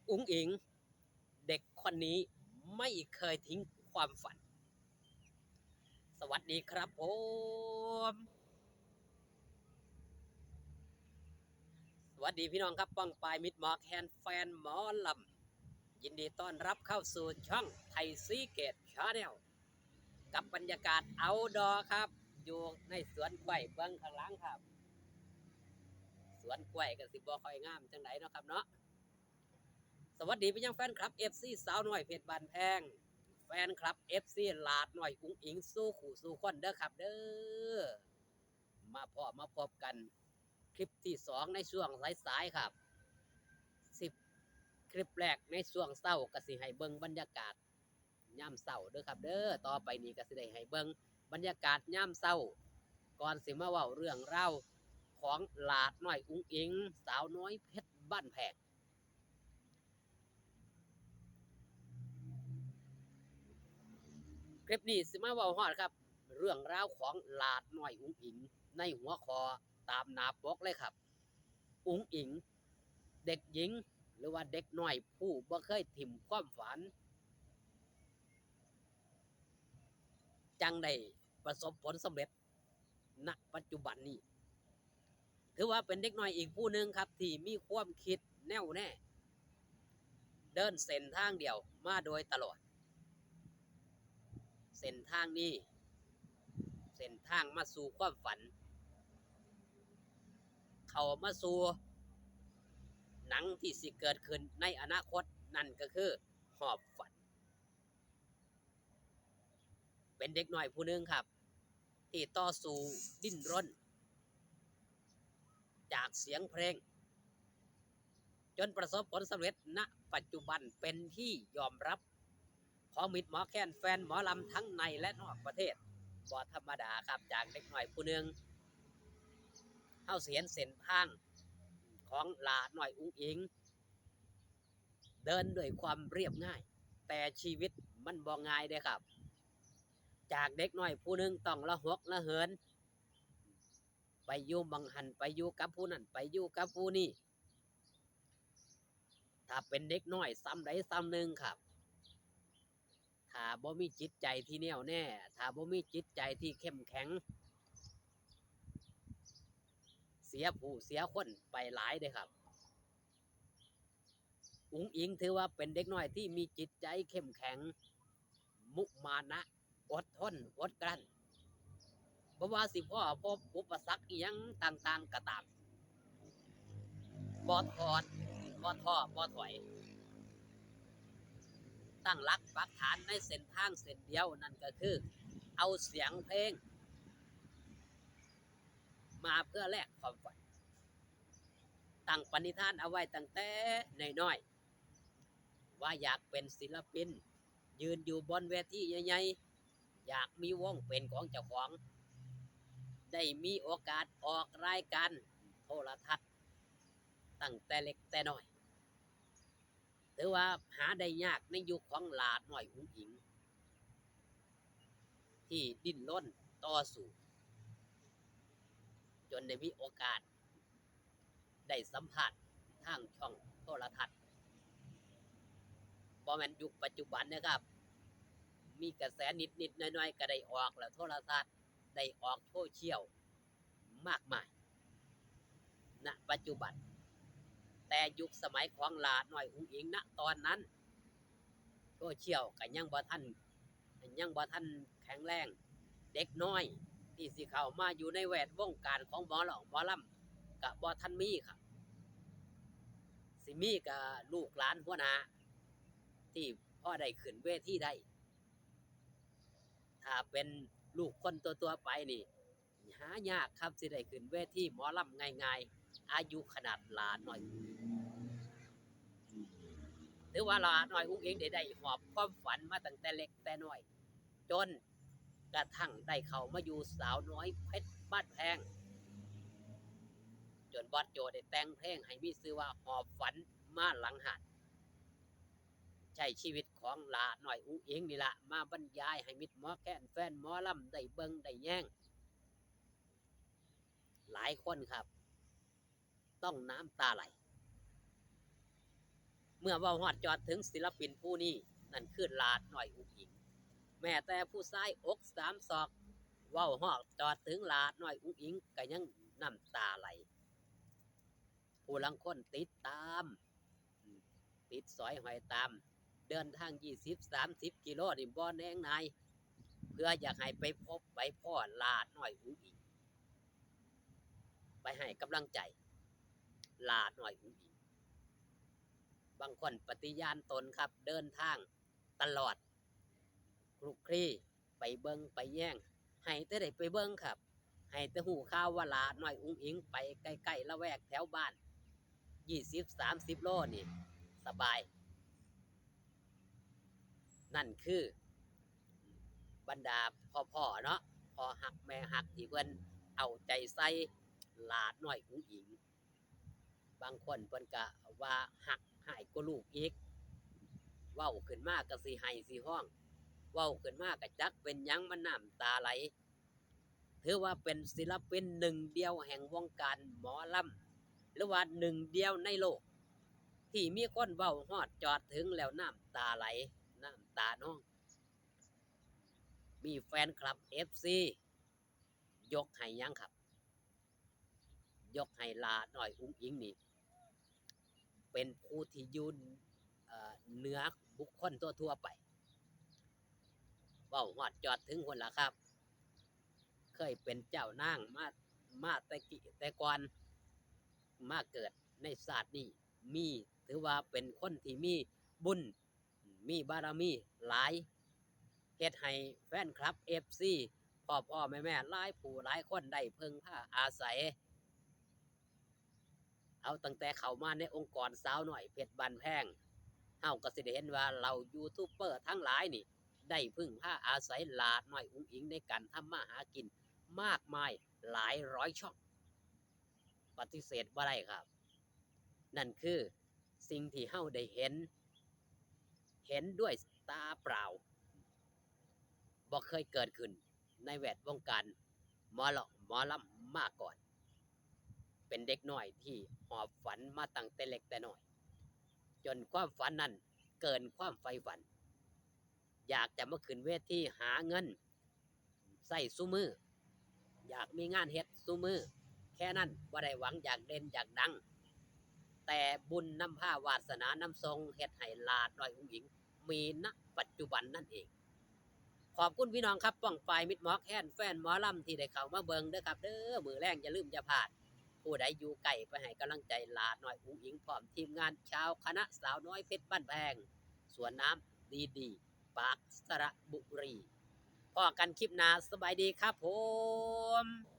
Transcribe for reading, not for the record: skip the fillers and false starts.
อุ๋งอิงเด็กคนนี้ไม่เคยทิ้งความฝันสวัสดีครับผมสวัสดีพี่น้องครับป้องปายมิดหมอแคนแฟนหมอลำยินดีต้อนรับเข้าสู่ช่องไทยซีเกตชาแนลกับบรรยากาศเอาดอครับอยู่ในสวนกล้วยเบื้องข้างหลังครับสวนกล้วยกับสิบ่ค่อยงามจังไหนเนาะครับเนาะสวัสดีพี่ยังแฟนคลับ FC สาวน้อยเพชรบานแพงแฟนคลับ FC ลาดหน่อยอุ้งอิงสู้ขู่สู้คนเด้อครับเด้อมาพบกันคลิปที่2ในช่วงสายๆครับ10คลิปแรกในช่วงเช้าก็สิให้เบิ่งบรรยากาศยามเช้าเด้อครับเด้อต่อไปนี้ก็สิได้ให้เบิ่งบรรยากาศยามเช้าก่อนสิมาเว้าเรื่องราวของลาดน้อยอุ้งอิงสาวน้อยเพชรบ้านแพงคลิปนี้สิมาเว้าฮอดครับเรื่องราวของลาดน้อยอุ้งอิงในหัวข้อตามหน้าปกเลยครับอุ้งอิงเด็กหญิงหรือว่าเด็กน้อยผู้บ่เคยถิ่มความฝันจังได้ประสบผลสำเร็จณปัจจุบันนี้ถือว่าเป็นเด็กน้อยอีกผู้หนึ่งครับที่มีความคิดแน่วแน่เดินเส้นทางเดียวมาโดยตลอดเส้นทางนี้เส้นทางมาสู่ความฝันเข้ามาสู่หนังที่สิเกิดขึ้นในอนาคตนั่นก็คือหอบฝันเป็นเด็กน้อยผู้หนึ่งครับที่ต่อสู้ดิ้นรนจากเสียงเพลงจนประสบผลสำเร็จณปัจจุบันเป็นที่ยอมรับของมิตรหมอแคนแฟนหมอลำทั้งในและนอกประเทศบ่ธรรมดาครับจากเด็กน้อยผู้หนึ่งเฮาเสียนเส้นทางของลาหน่อยอุ้งอิงเดินด้วยความเรียบง่ายแต่ชีวิตมันบ่ง่ายเด้ครับจากเด็กน้อยผู้หนึ่งต้องละหกละเหินไปอยู่บังหันไปอยู่กับผู้นั้นไปอยู่กับผู้นี้ถ้าเป็นเด็กน้อยซ้ำใดซ้ำหนึ่งครับถ้าบ่มีจิตใจที่แน่วแน่ถ้าบ่มีจิตใจที่เข้มแข็งเสียผู้เสียคนไปหลายเด้ครับอุ๋งอิงถือว่าเป็นเด็กน้อยที่มีจิตใจเข้มแข็งมุมานะอดทนอดกลั้นบ่ว่าสิพ่อพบอุปสรรคอีหยังต่างๆก็ตามบ่ทอดบ่ท้อบ่ถอยตั้งหลักปักฐานในเส้นทางเส้นเดียวนั่นก็คือเอาเสียงเพลงมาเพื่อแลกความฝันตั้งปณิธานเอาไว้ตั้งแต่น้อยๆว่าอยากเป็นศิลปินยืนอยู่บนเวทีใหญ่ๆอยากมีวงเป็นของเจ้าของได้มีโอกาสออกรายการโทรทัศน์ตั้งแต่เล็กแต่น้อยถือว่าหาได้ยากในยุคของหลาดน้อยอุ๋งอิงที่ดิ้นรนต่อสู้จนได้มีโอกาสได้สัมผัสทางช่องโทรทัศน์บ่แม่นยุคปัจจุบันนะครับมีกระแสนิดๆหน่อยๆก็ได้ออกแล้วโทรทัศน์ได้ออกโซเชียลมากมายณปัจจุบันแต่ยุคสมัยของหลาน้อยอุ๋งอิงณตอนนั้นโซเชียลก็ยังบ่ทันแข็งแรงเด็กน้อยที่สิเข้ามาอยู่ในแวดวงการของหมอหลองหมอลำก็บ่ทันมีครับสิมีก็ลูกหลานหัวหน้าที่พ่อได้ขึ้นเวทีได้ถ้าเป็นลูกคนตัวไปนี่หายากครับสิได้ขึ้นเวทีหมอลำง่ายๆอายุขนาดหลานน้อยหรือว่าหลานน้อยอุ้งอิงได้หอบความฝันมาตั้งแต่เล็กแต่น้อยจนกระทั่งได้เข้ามาอยู่สาวน้อยเพชรบ้านแพงจนบอสโจได้แต่งเพลงให้มีชื่อว่าหอบฝันมาหลังหัดใช้ชีวิตของหลาหน่อยอุ้งอิงนี่ละมาบรรยายให้มิตรหมอแคนแฟนหมอลำได้เบิ่งได้แย่งหลายคนครับต้องน้ำตาไหล มื่อเว้าฮอดจอดถึงศิลปินผู้นี้นั่นคือลาดน้อยอุ๋งอิงแม้แต่ผู้ชายอกสามศอกเว้าฮอดจอดถึงลาดน้อยอุ๋งอิงก็ยังน้ำตาไหลผู้ลังคนติดตามติดสอยหอยตามเดินทาง20-30 กิโลนี่บ่แนงนายเพื่ออยากให้ไปพบไปพ่อลาดน้อยอุ๋งอิงไปให้กำลังใจลาดน้อยอุ๋งอิงบางคนปฏิญาณตนครับเดินทางตลอดคลุกคลีไปเบิงไปแย่งให้แต่ได้ไปเบิงครับให้แต่หูข่าวว่าลาดน้อยอุ๋งอิงไปใกล้ๆละแวกแถวบ้าน20-30 โลนี่สบายนั่นคือบรรดาพ่อเนาะพ่อหักแม่หักที่เพิ่นเอาใจใส่ลาดน้อยอุ๋งอิงบางคนเพิ่นก็ว่าหักหายกว่าลูกอีกเว้าขึ้นมาก็สิให้สิฮ้องเว้าขึ้นมาก็จักเป็นหยังมันน้ำตาไหลถือว่าเป็นศิลปินหนึ่งเดียวแห่งวงการหมอลำหรือว่าหนึ่งเดียวในโลกที่มีคนเว้าฮอดจอดถึงแล้วน้ำตาไหลน้ำตาน้องมีแฟนคลับ FC ยกให้ยังครับยกให้ลาน้อยอุ๋งอิงนี่เป็นผู้ที่ยืนเหนือบุคคลทั่วไปเว้าฮอดจอดถึงคนละครับเคยเป็นเจ้านางมาแต่ก่อนมาเกิดในศาสตร์นี้มีถือว่าเป็นคนที่มีบุญมีบารมีหลายเฮ็ดให้แฟนคลับ FC พ่อแม่หลายผู้หลายคนได้เพิ่งพาอาศัยเอาตั้งแต่เข้ามาในองค์กรสาวน้อยเพชรบ้านแพงเฮาก็สิได้เห็นว่าเรายูทูบเบอร์ทั้งหลายนี่ได้พึ่งพาอาศัยลาดน้อยอุ๋งอิงในการทำมาหากินมากมายหลายร้อยช่องปฏิเสธบ่ได้ครับนั่นคือสิ่งที่เฮาได้เห็นด้วยตาเปล่าบ่เคยเกิดขึ้นในแวดวงการหมอลำมาก่อนเป็นเด็กน้อยที่หอบฝันมาตั้งแต่เล็กแต่น้อยจนความฝันนั้นเกินความใฝ่ฝันอยากจะมาขึ้นเวทีหาเงินใส่ซุมืออยากมีงานเฮ็ดซุมือแค่นั้นบ่ได้หวังอยากเด่นอยากดังแต่บุญนำพาวาสนานำทรงเฮ็ดให้ลาดน้อยอุ๋งอิงมีณปัจจุบันนั่นเองขอบคุณพี่น้องครับป้องปายมิตรหมอแค้นแฟนหมอลำที่ได้เข้ามาเบิ่งเด้อครับเด้อมื้อแรงอย่าลืมอย่าพลาดผู้ใดอยู่ใกล้ไปให้กำลังใจลาดน้อยอุ๋งอิงพร้อมทีมงานชาวคณะสาวน้อยเพชรบ้านแพงสวนน้ำดีปากสระบุรีพอกันคลิปหน้าสบายดีครับผม